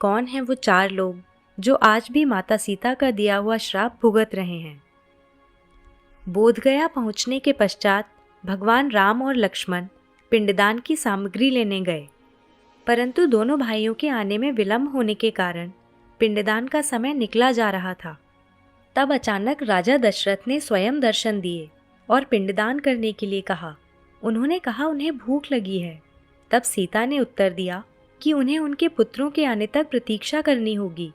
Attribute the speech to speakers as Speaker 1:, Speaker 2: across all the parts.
Speaker 1: कौन हैं वो 4 लोग जो आज भी माता सीता का दिया हुआ श्राप भुगत रहे हैं। बोधगया पहुंचने के पश्चात भगवान राम और लक्ष्मण पिंडदान की सामग्री लेने गए, परंतु दोनों भाइयों के आने में विलंब होने के कारण पिंडदान का समय निकला जा रहा था। तब अचानक राजा दशरथ ने स्वयं दर्शन दिए और पिंडदान करने के लिए कहा। उन्होंने कहा उन्हें भूख लगी है। तब सीता ने उत्तर दिया कि उन्हें उनके पुत्रों के आने तक प्रतीक्षा करनी होगी,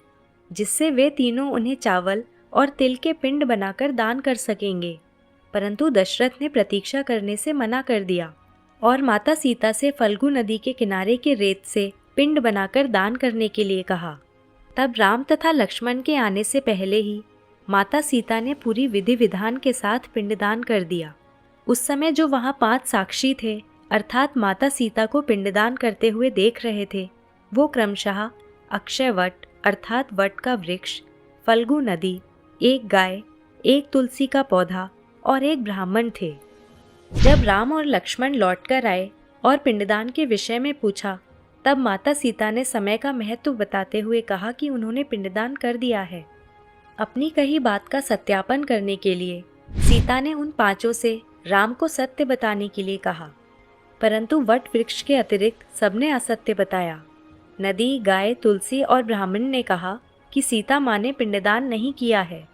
Speaker 1: जिससे वे तीनों उन्हें चावल और तिल के पिंड बनाकर दान कर सकेंगे। परंतु दशरथ ने प्रतीक्षा करने से मना कर दिया और माता सीता से फल्गु नदी के किनारे के रेत से पिंड बनाकर दान करने के लिए कहा। तब राम तथा लक्ष्मण के आने से पहले ही माता सीता ने पूरी विधि विधान के साथ पिंडदान कर दिया। उस समय जो वहाँ 5 साक्षी थे, अर्थात माता सीता को पिंडदान करते हुए देख रहे थे, वो क्रमशः अक्षय वट अर्थात वट का वृक्ष, फल्गु नदी, एक गाय, एक तुलसी का पौधा और एक ब्राह्मण थे। जब राम और लक्ष्मण लौटकर आए और पिंडदान के विषय में पूछा, तब माता सीता ने समय का महत्व बताते हुए कहा कि उन्होंने पिंडदान कर दिया है। अपनी कही बात का सत्यापन करने के लिए सीता ने उन 5 से राम को सत्य बताने के लिए कहा, परंतु वट वृक्ष के अतिरिक्त सबने असत्य बताया। नदी, गाय, तुलसी और ब्राह्मण ने कहा कि सीता माँ ने पिंडदान नहीं किया है।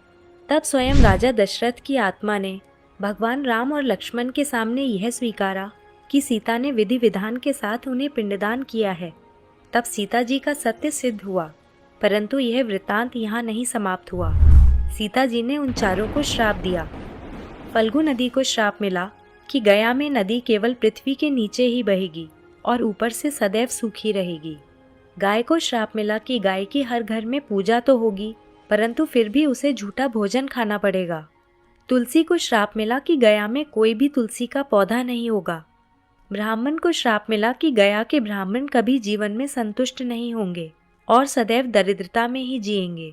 Speaker 1: तब स्वयं राजा दशरथ की आत्मा ने भगवान राम और लक्ष्मण के सामने यह स्वीकारा कि सीता ने विधि विधान के साथ उन्हें पिंडदान किया है। तब सीता जी का सत्य सिद्ध हुआ, परंतु यह वृत्तांत यहाँ नहीं समाप्त हुआ। सीता जी ने उन 4 को श्राप दिया। फल्गु नदी को श्राप मिला कि गया में नदी केवल पृथ्वी के नीचे ही बहेगी और ऊपर से सदैव सूखी रहेगी। गाय को श्राप मिला कि गाय की हर घर में पूजा तो होगी, परंतु फिर भी उसे झूठा भोजन खाना पड़ेगा। तुलसी को श्राप मिला कि गया में कोई भी तुलसी का पौधा नहीं होगा। ब्राह्मण को श्राप मिला कि गया के ब्राह्मण कभी जीवन में संतुष्ट नहीं होंगे और सदैव दरिद्रता में ही जिएंगे।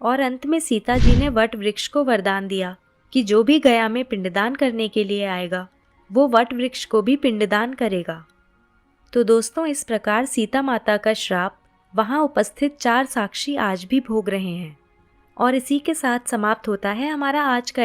Speaker 1: और अंत में सीता जी ने वट वृक्ष को वरदान दिया कि जो भी गया में पिंडदान करने के लिए आएगा, वो वट वृक्ष को भी पिंडदान करेगा। तो दोस्तों, इस प्रकार सीता माता का श्राप वहाँ उपस्थित 4 साक्षी आज भी भोग रहे हैं। और इसी के साथ समाप्त होता है हमारा आज का